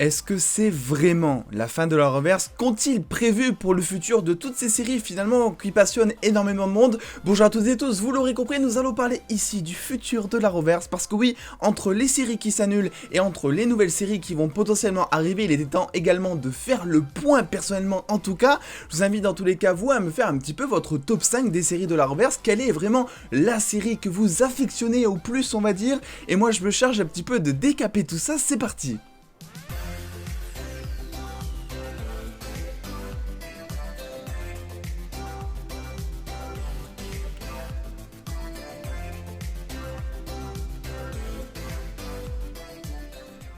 Est-ce que c'est vraiment la fin de la Reverse? Qu'ont-ils prévu pour le futur de toutes ces séries finalement qui passionnent énormément de monde? Bonjour à toutes et tous, vous l'aurez compris, nous allons parler ici du futur de la Reverse parce que oui, entre les séries qui s'annulent et entre les nouvelles séries qui vont potentiellement arriver, il était temps également de faire le point personnellement en tout cas. Je vous invite dans tous les cas, vous, à me faire un petit peu votre top 5 des séries de la Reverse. Quelle est vraiment la série que vous affectionnez au plus, on va dire? Et moi, je me charge un petit peu de décaper tout ça, c'est parti!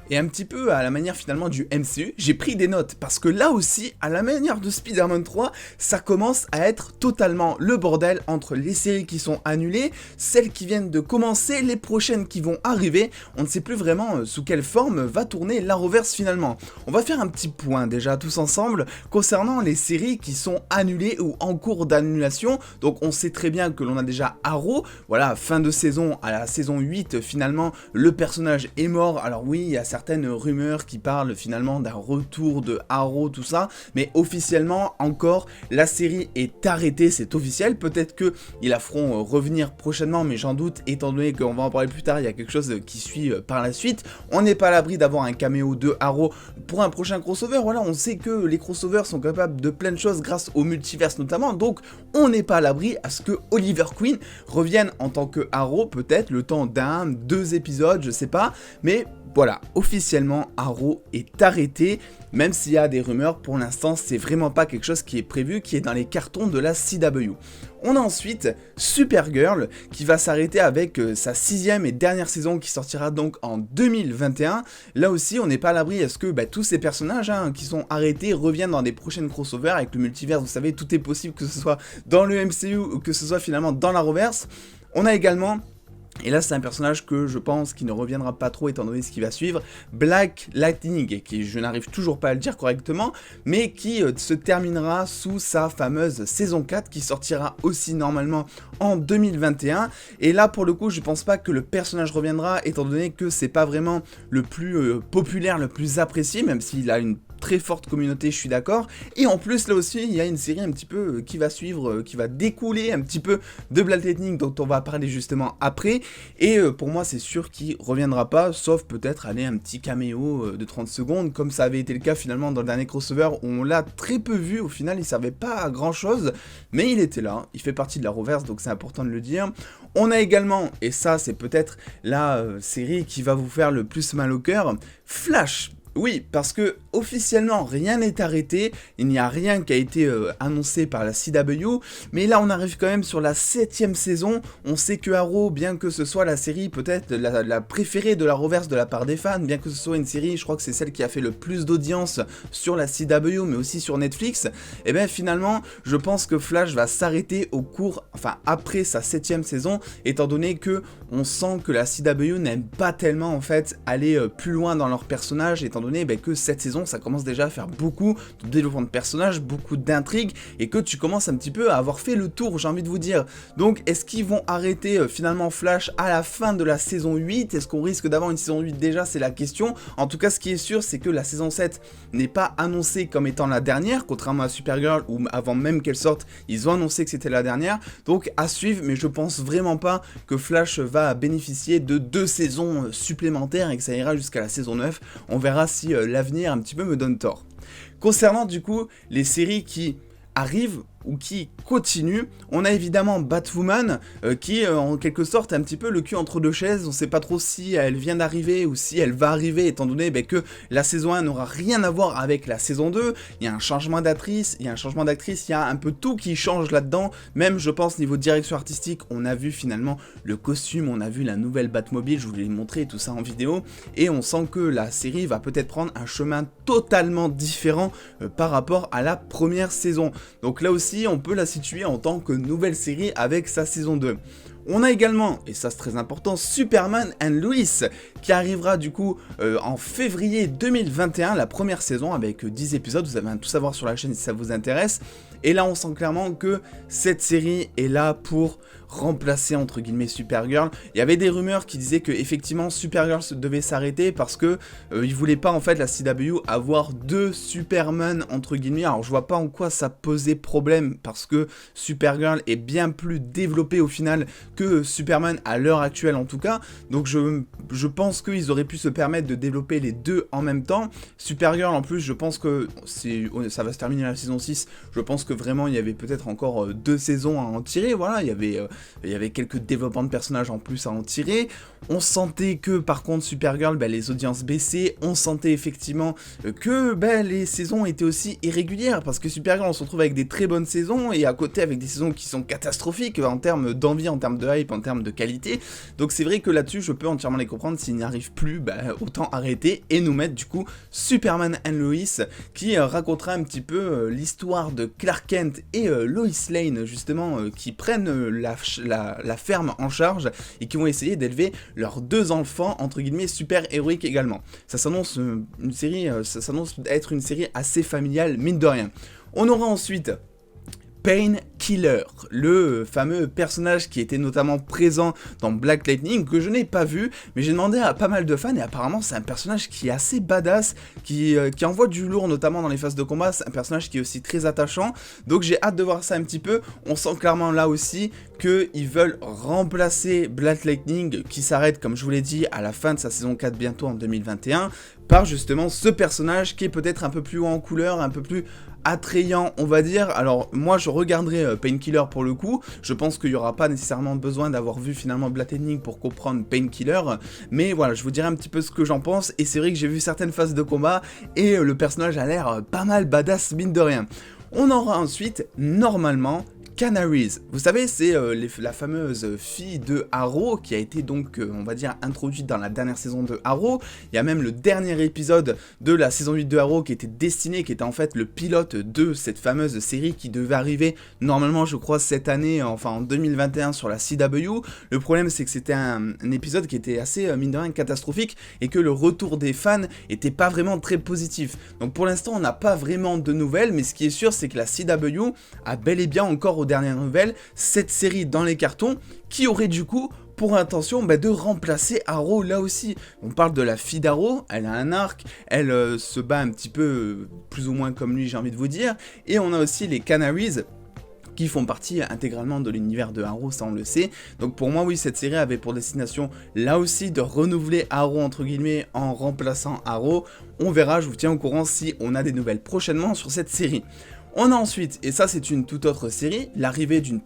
Et un petit peu à la manière finalement du MCU, j'ai pris des notes parce que là aussi, à la manière de Spider-Man 3, ça commence à être totalement le bordel entre les séries qui sont annulées, celles qui viennent de commencer, les prochaines qui vont arriver. On ne sait plus vraiment sous quelle forme va tourner l'Arrowverse finalement. On va faire un petit point déjà tous ensemble concernant les séries qui sont annulées ou en cours d'annulation. Donc on sait très bien que l'on a déjà Arrow, voilà, fin de saison, à la saison 8 finalement, le personnage est mort. Alors oui, il y a certaines rumeurs qui parlent finalement d'un retour de Arrow, tout ça, mais officiellement encore la série est arrêtée, c'est officiel. Peut-être que ils la feront revenir prochainement, mais j'en doute étant donné qu'on va en parler plus tard, il y a quelque chose qui suit par la suite. On n'est pas à l'abri d'avoir un caméo de Arrow pour un prochain crossover. Voilà, on sait que les crossovers sont capables de plein de choses grâce au multiverse notamment, donc on n'est pas à l'abri à ce que Oliver Queen revienne en tant que Arrow, peut-être le temps d'un, 2 épisodes, je sais pas, mais voilà, officiellement, Arrow est arrêté, même s'il y a des rumeurs, pour l'instant, c'est vraiment pas quelque chose qui est prévu, qui est dans les cartons de la CW. On a ensuite Supergirl, qui va s'arrêter avec sa 6e et dernière saison, qui sortira donc en 2021. Là aussi, on n'est pas à l'abri, est-ce que tous ces personnages qui sont arrêtés reviennent dans des prochaines crossovers avec le multiverse? Vous savez, tout est possible, que ce soit dans le MCU ou que ce soit finalement dans la Reverse. On a également... Et là, c'est un personnage que je pense qui ne reviendra pas trop étant donné ce qui va suivre, Black Lightning, qui je n'arrive toujours pas à le dire correctement, mais qui se terminera sous sa fameuse saison 4 qui sortira aussi normalement en 2021. Et là, pour le coup, je pense pas que le personnage reviendra étant donné que c'est pas vraiment le plus populaire, le plus apprécié, même s'il a une très forte communauté, je suis d'accord. Et en plus, là aussi, il y a une série un petit peu qui va suivre, qui va découler un petit peu de Black Lightning, dont on va parler justement après. Et pour moi, c'est sûr qu'il reviendra pas, sauf peut-être aller un petit caméo de 30 secondes, comme ça avait été le cas finalement dans le dernier crossover, où on l'a très peu vu. Au final, il servait pas à grand chose, mais il était là. Il fait partie de la Reverse, donc c'est important de le dire. On a également, et ça, c'est peut-être la série qui va vous faire le plus mal au cœur, Flash. Oui, parce que officiellement rien n'est arrêté, il n'y a rien qui a été annoncé par la CW, mais là on arrive quand même sur la 7e saison. On sait que Arrow, bien que ce soit la série peut-être la préférée de la Reverse de la part des fans, bien que ce soit une série, je crois que c'est celle qui a fait le plus d'audience sur la CW, mais aussi sur Netflix, et bien finalement je pense que Flash va s'arrêter après sa 7e saison, étant donné que on sent que la CW n'aime pas tellement en fait aller plus loin dans leur personnage, étant donné que cette saison ça commence déjà à faire beaucoup de développement de personnages, beaucoup d'intrigues, et que tu commences un petit peu à avoir fait le tour, j'ai envie de vous dire. Donc est-ce qu'ils vont arrêter finalement Flash à la fin de la saison 8? Est-ce qu'on risque d'avoir une saison 8 déjà? C'est la question. En tout cas, ce qui est sûr, c'est que la saison 7 n'est pas annoncée comme étant la dernière, contrairement à Supergirl, où avant même qu'elle sorte, ils ont annoncé que c'était la dernière. Donc à suivre, mais je pense vraiment pas que Flash va bénéficier de 2 saisons supplémentaires et que ça ira jusqu'à la saison 9. On verra si l'avenir un petit peu me donne tort. Concernant du coup les séries qui arrivent ou qui continue. On a évidemment Batwoman qui est en quelque sorte un petit peu le cul entre deux chaises. On sait pas trop si elle vient d'arriver ou si elle va arriver, étant donné que la saison 1 n'aura rien à voir avec la saison 2. Il y a un changement d'actrice, il y a un peu tout qui change là-dedans. Même je pense niveau direction artistique, on a vu finalement le costume, on a vu la nouvelle Batmobile, je vous l'ai montré tout ça en vidéo, et on sent que la série va peut-être prendre un chemin totalement différent par rapport à la première saison. Donc là aussi on peut la situer en tant que nouvelle série avec sa saison 2. On a également, et ça c'est très important, Superman and Lois, qui arrivera du coup en février 2021, la première saison avec 10 épisodes, vous allez tout savoir sur la chaîne si ça vous intéresse. Et là on sent clairement que cette série est là pour remplacer entre guillemets Supergirl. Il y avait des rumeurs qui disaient que effectivement Supergirl devait s'arrêter parce que ils voulaient pas en fait la CW avoir deux Superman entre guillemets. Alors je vois pas en quoi ça posait problème parce que Supergirl est bien plus développée au final que Superman à l'heure actuelle en tout cas. Donc je pense qu'ils auraient pu se permettre de développer les deux en même temps. Supergirl en plus je pense que ça va se terminer la saison 6. Je pense que vraiment il y avait peut-être encore 2 saisons à en tirer. Voilà, il y avait quelques développements de personnages en plus à en tirer. On sentait que par contre Supergirl, les audiences baissaient. On sentait effectivement que les saisons étaient aussi irrégulières parce que Supergirl on se retrouve avec des très bonnes saisons et à côté avec des saisons qui sont catastrophiques en termes d'envie, en termes de hype, en termes de qualité. Donc c'est vrai que là-dessus je peux entièrement les comprendre. S'ils n'y arrivent plus, autant arrêter et nous mettre du coup Superman and Lois qui racontera un petit peu l'histoire de Clark Kent et Lois Lane justement qui prennent la ferme en charge et qui vont essayer d'élever leurs 2 enfants entre guillemets super héroïques également. Ça s'annonce ça s'annonce être une série assez familiale mine de rien. On aura ensuite Painkiller, le fameux personnage qui était notamment présent dans Black Lightning, que je n'ai pas vu, mais j'ai demandé à pas mal de fans, et apparemment c'est un personnage qui est assez badass, qui envoie du lourd, notamment dans les phases de combat, c'est un personnage qui est aussi très attachant, donc j'ai hâte de voir ça un petit peu. On sent clairement là aussi qu'ils veulent remplacer Black Lightning, qui s'arrête, comme je vous l'ai dit, à la fin de sa saison 4, bientôt en 2021, par justement ce personnage qui est peut-être un peu plus haut en couleur, un peu plus attrayant on va dire. Alors moi je regarderai Painkiller pour le coup, je pense qu'il n'y aura pas nécessairement besoin d'avoir vu finalement Black Lightning pour comprendre Painkiller, mais voilà, je vous dirai un petit peu ce que j'en pense, et c'est vrai que j'ai vu certaines phases de combat, et le personnage a l'air pas mal badass mine de rien. On aura ensuite, normalement, Canaries. Vous savez, c'est la fameuse fille de Arrow qui a été donc, on va dire, introduite dans la dernière saison de Arrow. Il y a même le dernier épisode de la saison 8 de Arrow qui était destiné, qui était en fait le pilote de cette fameuse série qui devait arriver normalement, je crois, cette année, enfin en 2021 sur la CW. Le problème, c'est que c'était un épisode qui était assez, mine de rien, catastrophique et que le retour des fans était pas vraiment très positif. Donc pour l'instant, on n'a pas vraiment de nouvelles, mais ce qui est sûr, c'est que la CW a bel et bien encore dernières nouvelles, cette série dans les cartons qui aurait du coup pour intention de remplacer Arrow là aussi. On parle de la fille d'Arrow, elle a un arc, elle se bat un petit peu plus ou moins comme lui, j'ai envie de vous dire, et on a aussi les Canaries qui font partie intégralement de l'univers de Arrow, ça on le sait. Donc pour moi oui, cette série avait pour destination là aussi de renouveler Arrow entre guillemets en remplaçant Arrow. On verra, je vous tiens au courant si on a des nouvelles prochainement sur cette série. On a ensuite, et ça c'est une toute autre série, l'arrivée d'une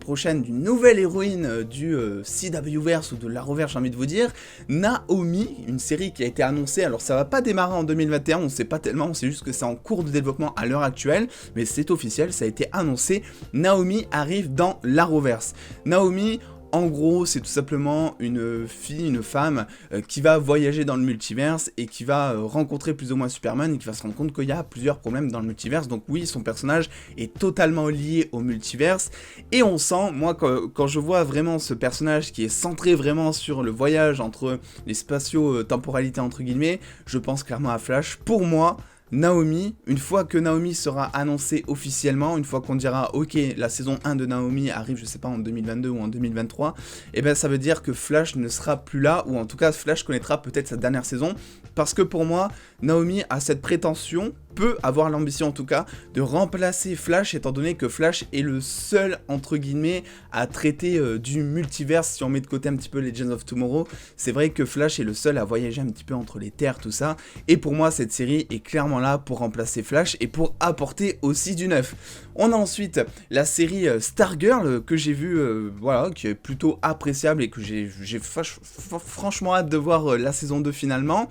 nouvelle héroïne du CWverse ou de l'Arrowverse, j'ai envie de vous dire, Naomi, une série qui a été annoncée. Alors ça va pas démarrer en 2021, on sait pas tellement, on sait juste que c'est en cours de développement à l'heure actuelle, mais c'est officiel, ça a été annoncé. Naomi arrive dans l'Arrowverse. Naomi, en gros, c'est tout simplement une fille, une femme qui va voyager dans le multiverse et qui va rencontrer plus ou moins Superman et qui va se rendre compte qu'il y a plusieurs problèmes dans le multiverse. Donc oui, son personnage est totalement lié au multiverse et on sent, moi quand je vois vraiment ce personnage qui est centré vraiment sur le voyage entre les spatio-temporalités entre guillemets, je pense clairement à Flash. Pour moi, Naomi, une fois que Naomi sera annoncée officiellement, une fois qu'on dira ok, la saison 1 de Naomi arrive, je sais pas, en 2022 ou en 2023, et ben ça veut dire que Flash ne sera plus là, ou en tout cas Flash connaîtra peut-être sa dernière saison, parce que pour moi, Naomi a cette prétention, peut avoir l'ambition en tout cas, de remplacer Flash, étant donné que Flash est le seul, entre guillemets, à traiter du multiverse. Si on met de côté un petit peu Legends of Tomorrow, c'est vrai que Flash est le seul à voyager un petit peu entre les terres, tout ça, et pour moi cette série est clairement là pour remplacer Flash et pour apporter aussi du neuf. On a ensuite la série Stargirl que j'ai vue, voilà, qui est plutôt appréciable et que j'ai franchement hâte de voir la saison 2 finalement.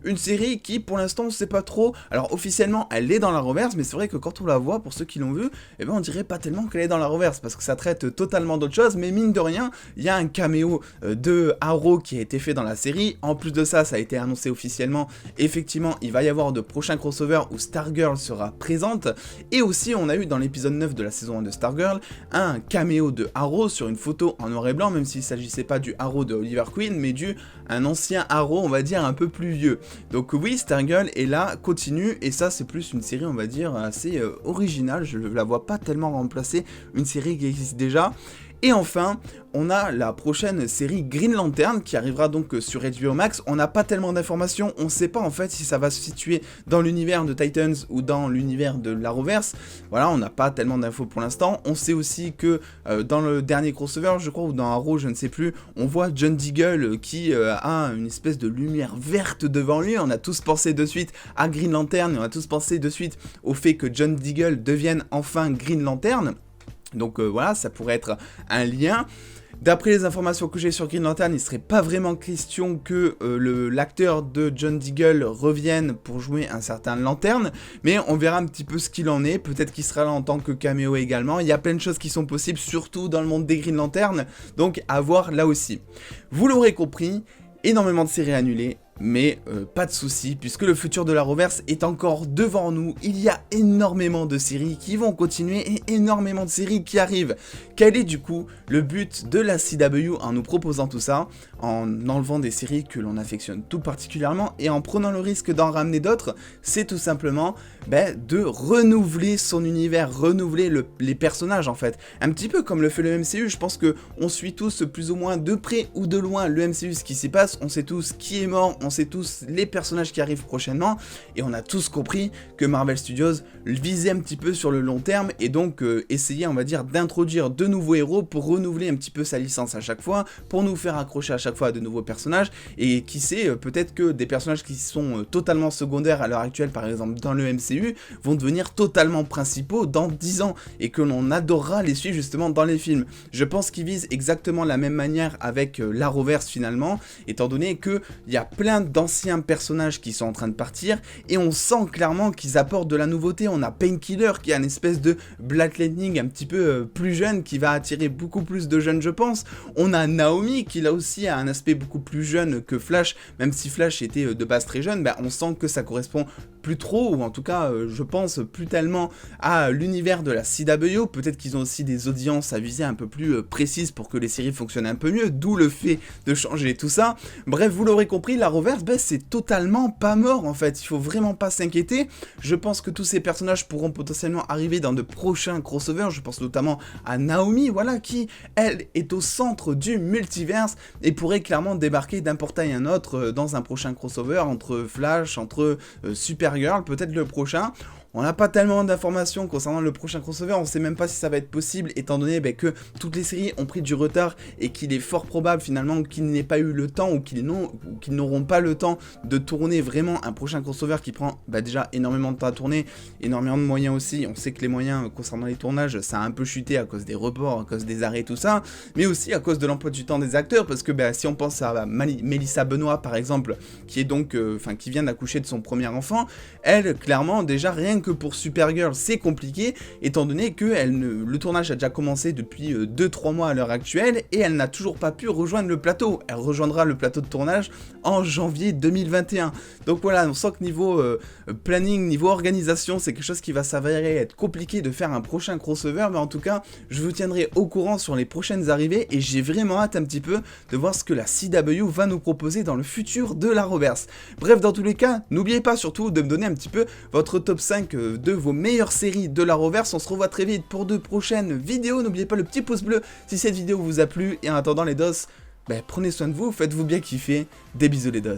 Une série qui, pour l'instant, on sait pas trop. Alors, officiellement, elle est dans la reverse, mais c'est vrai que quand on la voit, pour ceux qui l'ont vu, eh ben, on dirait pas tellement qu'elle est dans la reverse, parce que ça traite totalement d'autre chose, mais mine de rien, il y a un caméo de Arrow qui a été fait dans la série. En plus de ça, ça a été annoncé officiellement. Effectivement, il va y avoir de prochains crossovers où Stargirl sera présente. Et aussi, on a eu dans l'épisode 9 de la saison 1 de Stargirl, un caméo de Arrow sur une photo en noir et blanc, même s'il s'agissait pas du Arrow de Oliver Queen, mais un ancien Arrow, on va dire, un peu plus vieux. Donc oui, Stargirl est là, continue, et ça c'est plus une série, on va dire, assez originale. Je la vois pas tellement remplacer une série qui existe déjà. Et enfin, on a la prochaine série Green Lantern qui arrivera donc sur HBO Max. On n'a pas tellement d'informations, on ne sait pas en fait si ça va se situer dans l'univers de Titans ou dans l'univers de l'Arrowverse. Voilà, on n'a pas tellement d'infos pour l'instant. On sait aussi que dans le dernier crossover, je crois, ou dans Arrow, je ne sais plus, on voit John Diggle qui a une espèce de lumière verte devant lui. On a tous pensé de suite à Green Lantern, et on a tous pensé de suite au fait que John Diggle devienne enfin Green Lantern. Donc voilà, ça pourrait être un lien. D'après les informations que j'ai sur Green Lantern, il ne serait pas vraiment question que l'acteur de John Diggle revienne pour jouer un certain Lantern, mais on verra un petit peu ce qu'il en est, peut-être qu'il sera là en tant que caméo également, il y a plein de choses qui sont possibles, surtout dans le monde des Green Lantern, donc à voir là aussi. Vous l'aurez compris, énormément de séries annulées, mais pas de soucis, puisque le futur de l'Arrowverse est encore devant nous. Il y a énormément de séries qui vont continuer et énormément de séries qui arrivent. Quel est du coup le but de la CW en nous proposant tout ça, en enlevant des séries que l'on affectionne tout particulièrement et en prenant le risque d'en ramener d'autres? C'est tout simplement de renouveler son univers, renouveler les personnages en fait. Un petit peu comme le fait le MCU, je pense que on suit tous plus ou moins de près ou de loin le MCU, ce qui s'y passe, on sait tous qui est mort, on sait tous les personnages qui arrivent prochainement, et on a tous compris que Marvel Studios visait un petit peu sur le long terme, et donc essayait, on va dire, d'introduire de nouveaux héros pour renouveler un petit peu sa licence à chaque fois, pour nous faire accrocher à chaque fois à de nouveaux personnages, et qui sait, peut-être que des personnages qui sont totalement secondaires à l'heure actuelle, par exemple dans le MCU, vont devenir totalement principaux dans 10 ans, et que l'on adorera les suivre justement dans les films. Je pense qu'ils visent exactement la même manière avec l'Arrowverse finalement, étant donné qu'il y a plein d'anciens personnages qui sont en train de partir, et on sent clairement qu'ils apportent de la nouveauté. On a Painkiller qui a une espèce de Black Lightning un petit peu plus jeune, qui va attirer beaucoup plus de jeunes je pense. On a Naomi qui là aussi a un aspect beaucoup plus jeune que Flash, même si Flash était de base très jeune, on sent que ça correspond plus trop, ou en tout cas je pense plus tellement à l'univers de la CW. Peut-être qu'ils ont aussi des audiences à viser un peu plus précises pour que les séries fonctionnent un peu mieux, d'où le fait de changer tout ça. Bref, vous l'aurez compris, l'Arrowverse, c'est totalement pas mort en fait, il faut vraiment pas s'inquiéter. Je pense que tous ces personnages pourront potentiellement arriver dans de prochains crossovers, je pense notamment à Naomi, voilà, qui, elle, est au centre du multiverse et pourrait clairement débarquer d'un portail à un autre dans un prochain crossover entre Flash, entre Supergirl, peut-être le prochain. On n'a pas tellement d'informations concernant le prochain crossover, on sait même pas si ça va être possible, étant donné que toutes les séries ont pris du retard et qu'il est fort probable finalement qu'ils n'aient pas eu le temps ou qu'ils n'auront pas le temps de tourner vraiment un prochain crossover qui prend déjà énormément de temps à tourner, énormément de moyens aussi. On sait que les moyens concernant les tournages, ça a un peu chuté à cause des reports, à cause des arrêts, tout ça, mais aussi à cause de l'emploi du temps des acteurs, parce que si on pense à Melissa Benoît par exemple, qui est donc, qui vient d'accoucher de son premier enfant, elle, clairement, déjà rien que pour Supergirl, c'est compliqué, étant donné que le tournage a déjà commencé depuis 2-3 mois à l'heure actuelle, et elle n'a toujours pas pu rejoindre le plateau. Elle rejoindra le plateau de tournage en janvier 2021. Donc voilà, on sent que niveau planning, niveau organisation, c'est quelque chose qui va s'avérer être compliqué de faire un prochain crossover, mais en tout cas, je vous tiendrai au courant sur les prochaines arrivées, et j'ai vraiment hâte un petit peu de voir ce que la CW va nous proposer dans le futur de l'Arrowverse. Bref, dans tous les cas, n'oubliez pas surtout de me donner un petit peu votre top 5 de vos meilleures séries de l'Arrowverse. On se revoit très vite pour de prochaines vidéos. N'oubliez pas le petit pouce bleu si cette vidéo vous a plu. Et en attendant les dos, prenez soin de vous, faites-vous bien kiffer. Des bisous les dos.